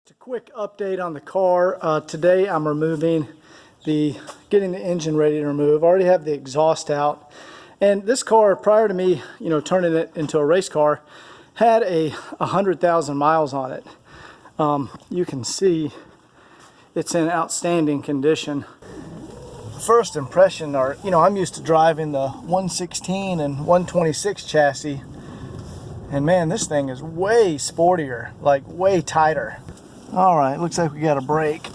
A quick update on the car. Today I'm removing getting the engine ready to remove. I already have the exhaust out. And this car, prior to me, turning it into a race car, had 100,000 miles on it. You can see it's in outstanding condition. First impression are, I'm used to driving the 116 and 126 chassis. And man, this thing is way sportier, like way tighter. All right, looks like we got a brake.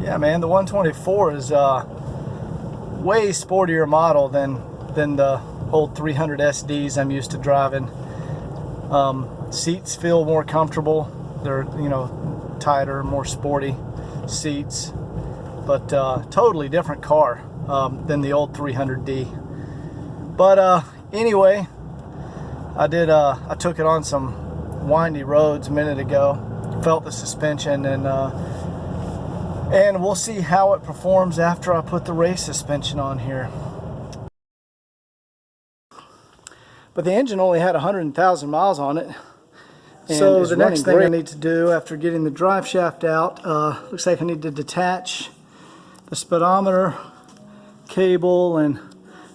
Yeah, man, the 124 is way sportier model than the old 300 SDs I'm used to driving. Seats feel more comfortable. They're, tighter, more sporty seats, but totally different car than the old 300D. But anyway, I took it on some windy roads a minute ago, felt the suspension, and we'll see how it performs after I put the race suspension on here. But the engine only had 100,000 miles on it. So the next thing I need to do after getting the drive shaft out, looks like I need to detach the speedometer cable, and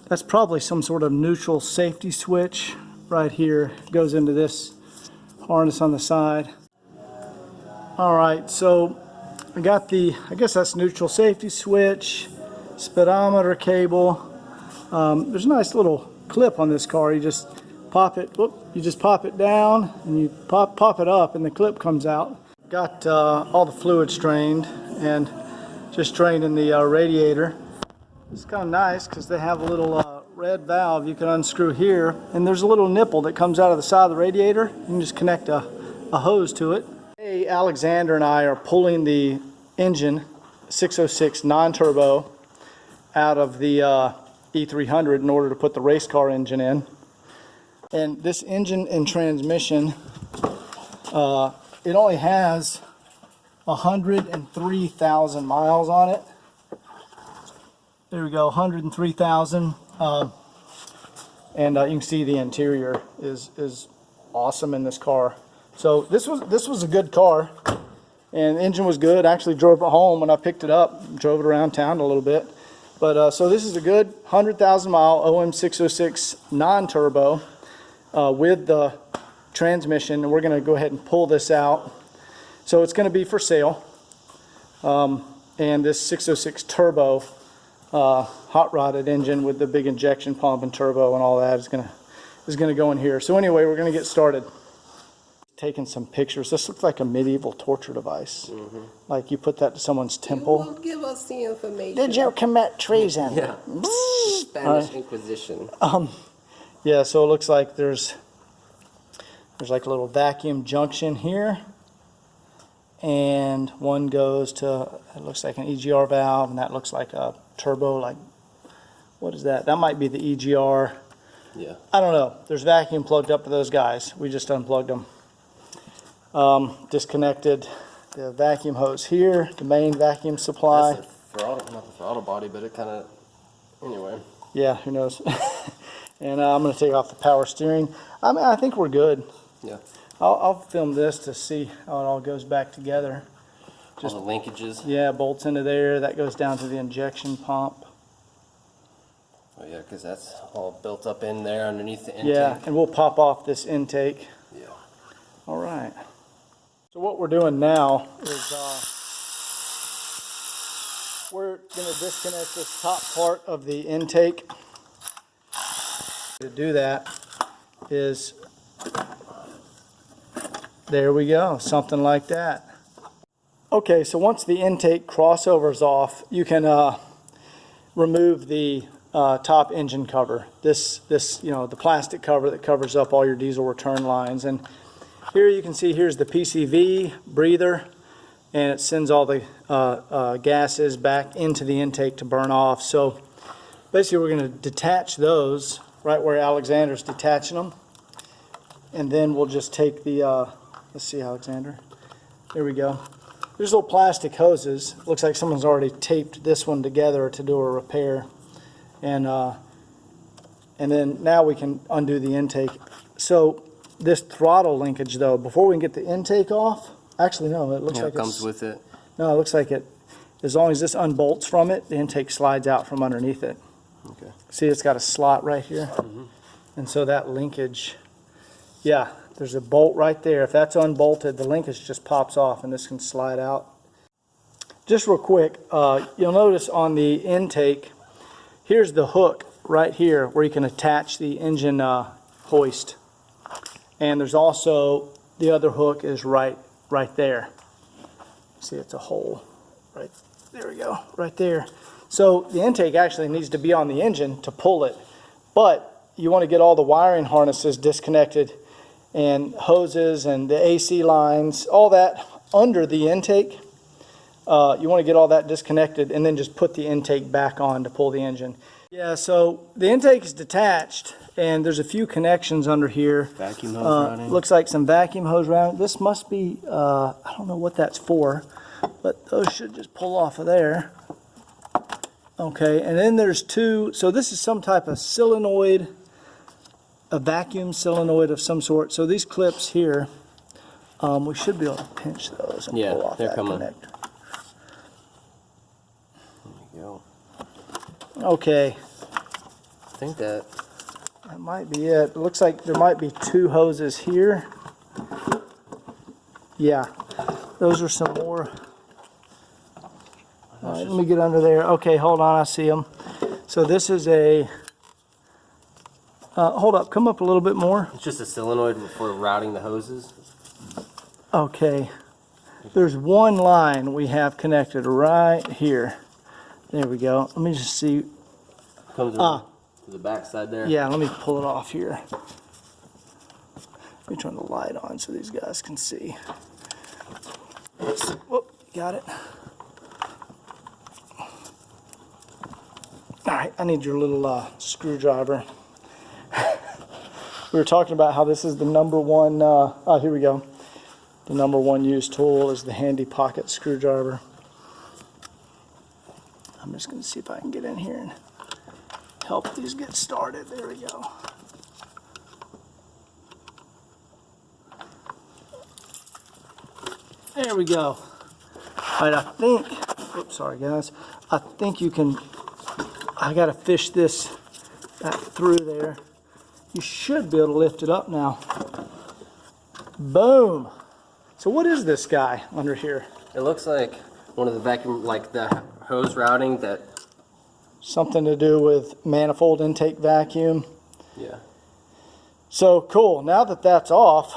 that's probably some sort of neutral safety switch right here. It goes into this harness on the side. Alright, so I got I guess that's neutral safety switch, speedometer cable. There's a nice little clip on this car. You just pop it, you just pop it down and you pop it up and the clip comes out. Got all the fluid strained and just drained in the radiator. It's kind of nice because they have a little red valve you can unscrew here, and there's a little nipple that comes out of the side of the radiator. You can just connect a hose to it. Hey, Alexander and I are pulling the engine 606 non-turbo out of the E300 in order to put the race car engine in. And this engine and transmission, it only has 103,000 miles on it. There we go, 103,000. And you can see the interior is awesome in this car. So this was a good car, and the engine was good. I actually drove it home when I picked it up, drove it around town a little bit. But so this is a good 100,000 mile OM 606 non-turbo with the transmission, and we're going to go ahead and pull this out. So it's going to be for sale. And this 606 turbo hot rodded engine with the big injection pump and turbo and all that is gonna go in here. So anyway, we're gonna get started. Taking some pictures. This looks like a medieval torture device. Mm-hmm. Like you put that to someone's temple. You won't give us the information. Did you commit treason? Yeah. Spanish Inquisition. Yeah. So it looks like there's like a little vacuum junction here. And one goes to, it looks like an EGR valve, and that looks like a turbo, like, what is that? That might be the EGR. Yeah. I don't know. There's vacuum plugged up to those guys. We just unplugged them. Disconnected the vacuum hose here, the main vacuum supply. That's not the throttle body, but it kind of, anyway. Yeah, who knows? And I'm going to take off the power steering. I think we're good. Yeah. I'll film this to see how it all goes back together. Just all the linkages. Yeah, bolts into there. That goes down to the injection pump. Oh yeah, because that's all built up in there underneath the intake. Yeah, and we'll pop off this intake. Yeah. All right. So what we're doing now is we're going to disconnect this top part of the intake. To do that is, there we go, something like that. Okay, so once the intake crossover is off, you can remove the top engine cover. This the plastic cover that covers up all your diesel return lines. And here you can see, here's the PCV breather, and it sends all the gases back into the intake to burn off. So basically we're going to detach those right where Alexander's detaching them. And then we'll just take the, let's see, Alexander. There we go. There's little plastic hoses. Looks like someone's already taped this one together to do a repair. and then now we can undo the intake. So this throttle linkage though, before we can get the intake off, actually no, it looks like it comes with it. No, it looks like it, as long as this unbolts from it, the intake slides out from underneath it. Okay. See, it's got a slot right here. And so that linkage, yeah, there's a bolt right there. If that's unbolted, the linkage just pops off and this can slide out. Just real quick, you'll notice on the intake, here's the hook right here where you can attach the engine hoist. And there's also, the other hook is right there. See, it's a hole right there. We go, right there. So the intake actually needs to be on the engine to pull it, but you want to get all the wiring harnesses disconnected and hoses and the AC lines, all that under the intake. You want to get all that disconnected and then just put the intake back on to pull the engine. Yeah, so the intake is detached and there's a few connections under here. Vacuum hose routing. Looks like some vacuum hose routing. This must be, I don't know what that's for, but those should just pull off of there. Okay, and then there's two, so this is some type of solenoid, a vacuum solenoid of some sort. So these clips here, we should be able to pinch those and pull off that connector. There you go. Okay. I think that might be it. It looks like there might be two hoses here. Yeah, those are some more. All right, let me get under there. Okay, hold on, I see them. So this is a, hold up, come up a little bit more. it's just a solenoid for routing the hoses. Okay, there's one line we have connected right here. There we go. Let me just see. Comes to the back side there. Yeah, let me pull it off here. Let me turn the light on so these guys can see. Whoop, got it. All right, I need your little screwdriver. We were talking about how this is the number one, oh, here we go. The number one used tool is the handy pocket screwdriver. I'm just going to see if I can get in here and help these get started. There we go. There we go. All right, I think, oops, sorry guys. I think you can, I got to fish this back through there. You should be able to lift it up now. Boom. So what is this guy under here? It looks like one of the vacuum, like the hose routing that. Something to do with manifold intake vacuum. Yeah. So cool. Now that that's off,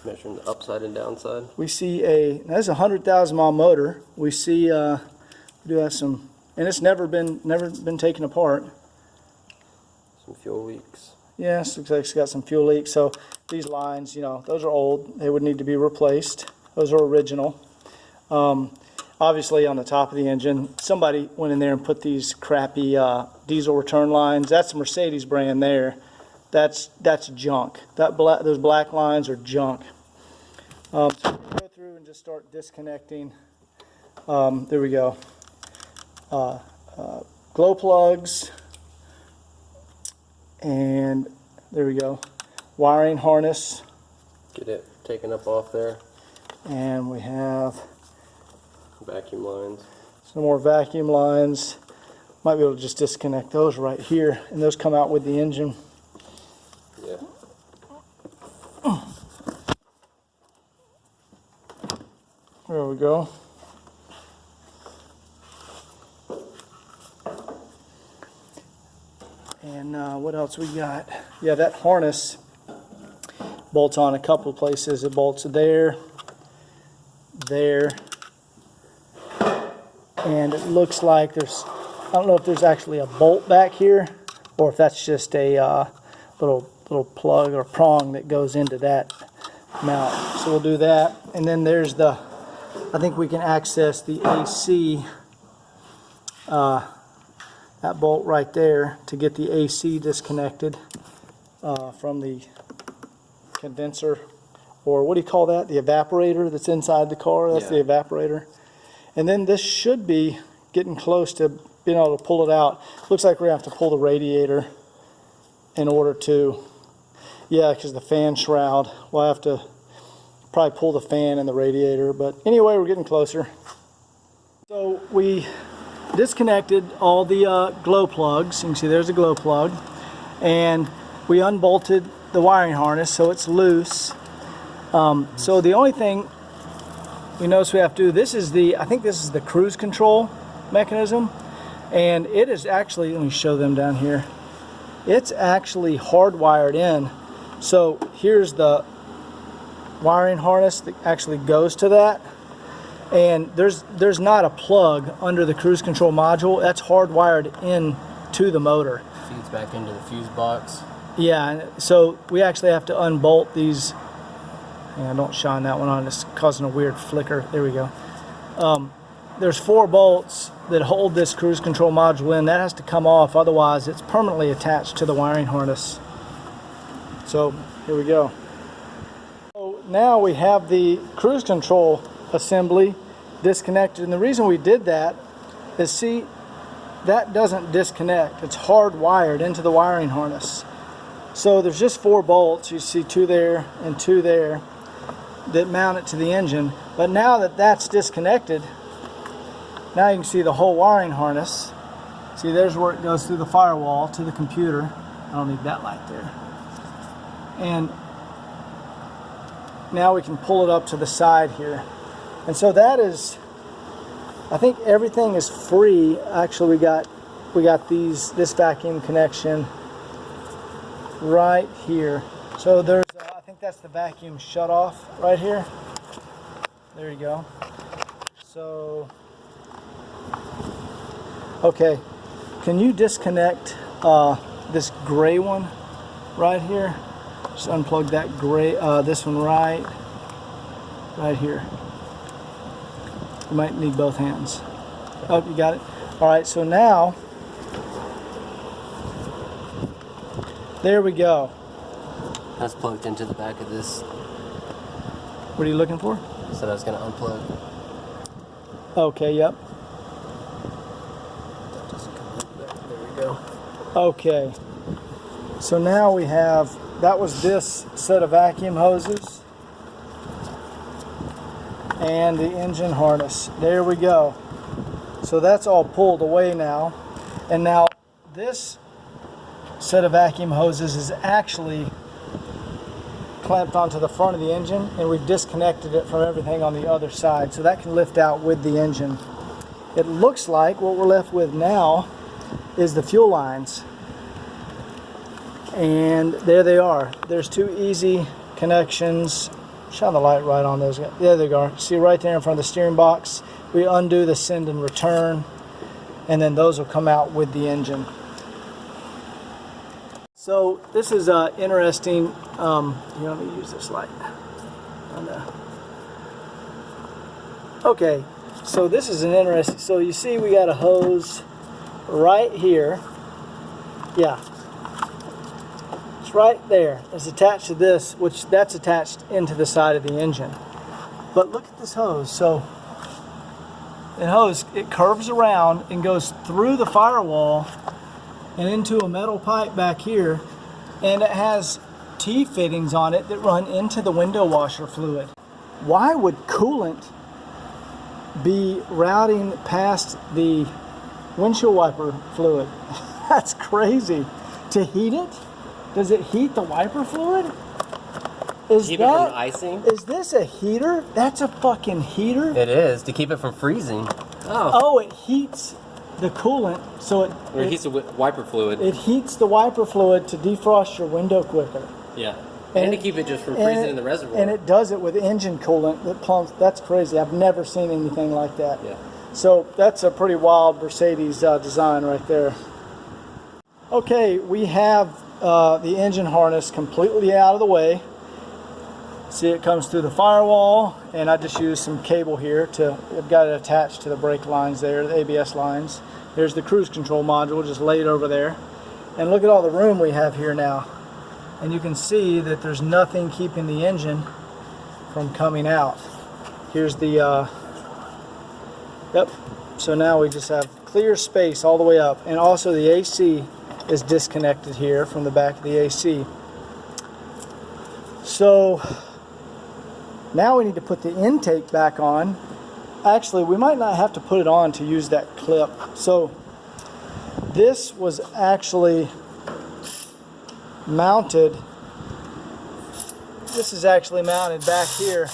Measuring the upside and downside. we see that's a 100,000 mile motor. We see we do have some, and it's never been taken apart. Some fuel leaks. Yes, looks like it's got some fuel leaks. So these lines, you know, those are old. They would need to be replaced. Those are original. Obviously on the top of the engine, somebody went in there and put these crappy diesel return lines. That's the Mercedes brand there. That's junk. Those black lines are junk. So we're going to go through and just start disconnecting. There we go. Glow plugs. And there we go. Wiring harness. Get it taken up off there. And we have Vacuum lines. some more vacuum lines. Might be able to just disconnect those right here. And those come out with the engine. Yeah. There we go. And what else we got? Yeah, that harness bolts on a couple of places. It bolts there, there, and it looks like there's, I don't know if there's actually a bolt back here or if that's just a little plug or prong that goes into that mount. So we'll do that. And then there's the, I think we can access the AC, that bolt right there to get the AC disconnected from the condenser, or what do you call that? The evaporator that's inside the car. That's the evaporator. And then this should be getting close to being able to pull it out. Looks like we're going to have to pull the radiator in order to, yeah, because the fan shroud. We'll have to probably pull the fan and the radiator. But anyway, we're getting closer. So we disconnected all the glow plugs. You can see there's a glow plug. And we unbolted the wiring harness so it's loose. So the only thing we notice we have to do, this is the, I think this is the cruise control mechanism. And it is actually, let me show them down here. It's actually hardwired in. So here's the wiring harness that actually goes to that. And there's not a plug under the cruise control module. That's hardwired in to the motor. Feeds back into the fuse box. Yeah, and so we actually have to unbolt these. Yeah, don't shine that one on, it's causing a weird flicker. There we go. There's 4 bolts that hold this cruise control module in. That has to come off, otherwise it's permanently attached to the wiring harness. So here we go. So now we have the cruise control assembly disconnected, and the reason we did that is, see, that doesn't disconnect. It's hardwired into the wiring harness. So there's just 4 bolts. You see 2 there and 2 there that mount it to the engine. But now that that's disconnected, now you can see the whole wiring harness. See, there's where it goes through the firewall to the computer. I don't need that light there. And now we can pull it up to the side here. And so that is, I think everything is free. Actually, we got this vacuum connection right here. So there's, I think that's the vacuum shut off right here. There you go. So, okay, can you disconnect this gray one right here? Just unplug that gray, this one right here. You might need both hands. Oh, you got it? All right, so now, there we go. That's plugged into the back of this. What are you looking for? So I was going to unplug. Okay, yep. That doesn't come out there. There we go. Okay. So now we have, that was this set of vacuum hoses and the engine harness. There we go. So that's all pulled away now. And now this set of vacuum hoses is actually clamped onto the front of the engine, and we've disconnected it from everything on the other side, so that can lift out with the engine. It looks like what we're left with now is the fuel lines, and there they are. There's 2 easy connections. Shine the light right on those. There they are. See right there in front of the steering box. We undo the send and return, and then those will come out with the engine. So this is interesting. Here, let me use this light. Okay, so this is an interesting. So you see, we got a hose right here. Yeah, it's right there. It's attached to this, which that's attached into the side of the engine. But look at this hose. So the hose, it curves around and goes through the firewall and into a metal pipe back here, and it has T-fittings on it that run into the window washer fluid. Why would coolant be routing past the windshield wiper fluid? That's crazy. To heat it? Does it heat the wiper fluid? Keep it from icing? Is this a heater? That's a fucking heater? It is, to keep it from freezing. Oh, it heats the coolant, so It heats the wiper fluid. It heats the wiper fluid to defrost your window quicker. Yeah. And to keep it just from freezing in the reservoir. And it does it with engine coolant that pumps. That's crazy. I've never seen anything like that. Yeah. So that's a pretty wild Mercedes design right there. Okay, we have the engine harness completely out of the way. See, it comes through the firewall, and I just used some cable here I've got it attached to the brake lines there, the ABS lines. There's the cruise control module just laid over there. And look at all the room we have here now. And you can see that there's nothing keeping the engine from coming out. Here's the, yep, So now we just have clear space all the way up, and also the AC is disconnected here from the back of the AC. So now we need to put the intake back on. Actually, we might not have to put it on to use that clip. So this was actually mounted. This is actually mounted back here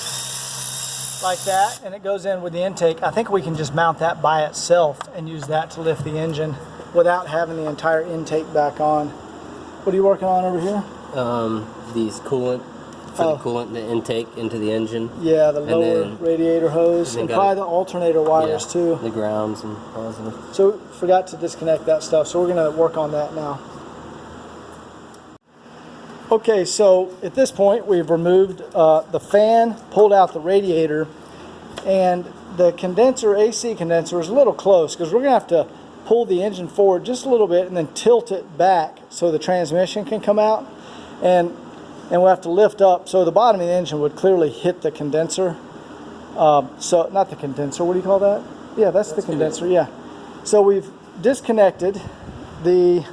like that, and it goes in with the intake. I think we can just mount that by itself and use that to lift the engine without having the entire intake back on. What are you working on over here? These coolant, for the coolant and the intake into the engine. Yeah, the lower radiator hose, and probably the alternator wires too. The grounds and positive. So forgot to disconnect that stuff, so we're gonna work on that now. Okay, so at this point we've removed the fan, pulled out the radiator, and the condenser, AC condenser, is a little close because we're gonna have to pull the engine forward just a little bit and then tilt it back so the transmission can come out, and we'll have to lift up so the bottom of the engine would clearly hit the condenser. So not the condenser, what do you call that? Yeah, that's the condenser, yeah. So we've disconnected the,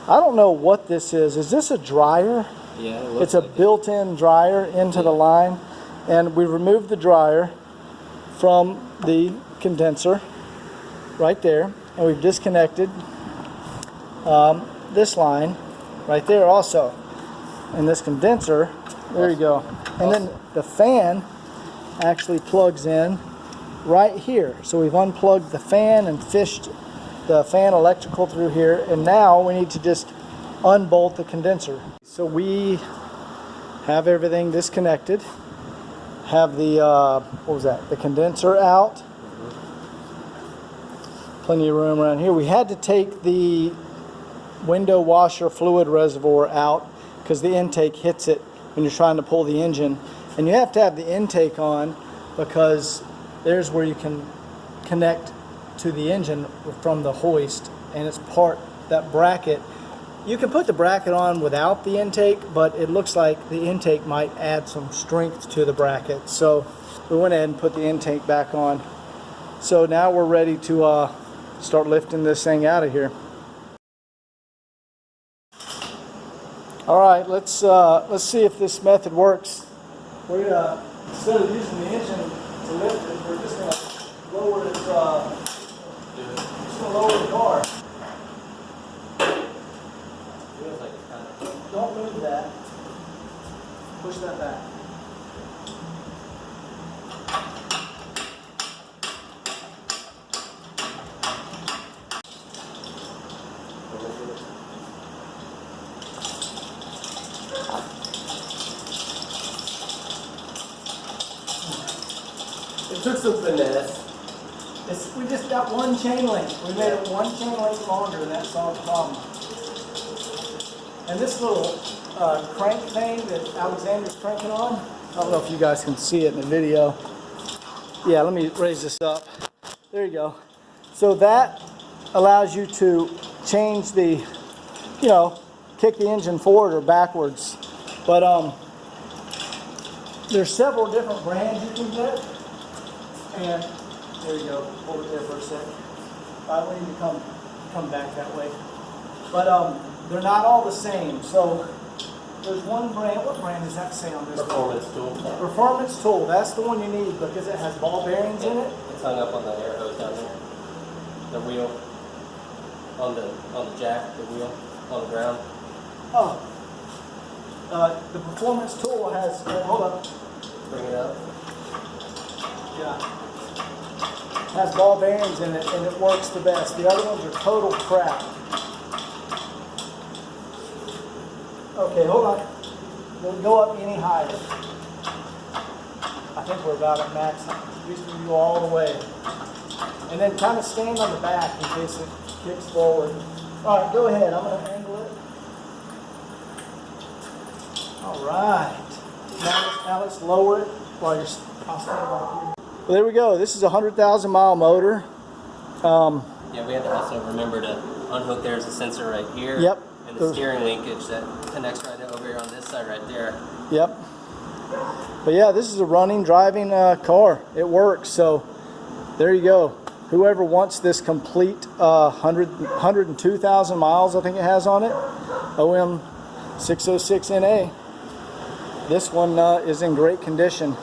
I don't know what this is. Is this a dryer? Yeah, it looks it's a like built-in dryer into the line, and we removed the dryer from the condenser right there, and we've disconnected this line right there also. And this condenser, there you go. And then the fan actually plugs in right here. So we've unplugged the fan and fished the fan electrical through here, and now we need to just unbolt the condenser. So we have everything disconnected, have the what was that, the condenser out. Plenty of room around here. We had to take the window washer fluid reservoir out because the intake hits it when you're trying to pull the engine, and you have to have the intake on because there's where you can connect to the engine from the hoist, and it's part, that bracket. You can put the bracket on without the intake, but it looks like the intake might add some strength to the bracket, so we went ahead and put the intake back on. So now we're ready to start lifting this thing out of here. All right, let's see if this method works. We're gonna, instead of using the engine to lift it, we're just gonna lower it. Just gonna lower the car. Feels like it's kind of. Don't move that. Push that back. It took some finesse. We just got one chain link. We made it one chain link longer, and that solved the problem. And this little crank thing that Alexander's cranking on, I don't know if you guys can see it in the video. Yeah, let me raise this up. There you go. So that allows you to change the, you know, kick the engine forward or backwards. But there's several different brands you can get. And there you go, hold it there for a second. I want you to come back that way. But they're not all the same. So there's one brand, what brand does that say on this? Performance tool. Performance tool, that's the one you need because it has ball bearings in it. It's hung up on the air hose down there. The wheel. On the jack, the wheel, on the ground. Oh. The performance tool has, hold up. Bring it up. Yeah. Has ball bearings in it, and it works the best. The other ones are total crap. Okay, hold on. We'll go up any higher. I think we're about at max. Used to go all the way. And then kind of stand on the back in case it kicks forward. All right, go ahead. I'm going to angle it. All right. Now let's lower it while you're. I'll stand back here. Well, there we go. This is a 100,000 mile motor. Yeah, we had to also remember to unhook. There's a sensor right here. Yep. And the steering linkage that connects right over here on this side right there. Yep. But yeah, this is a running, driving car. It works. So there you go. whoever wants this complete 102,000 miles, I think it has on it, OM 606NA, this one is in great condition.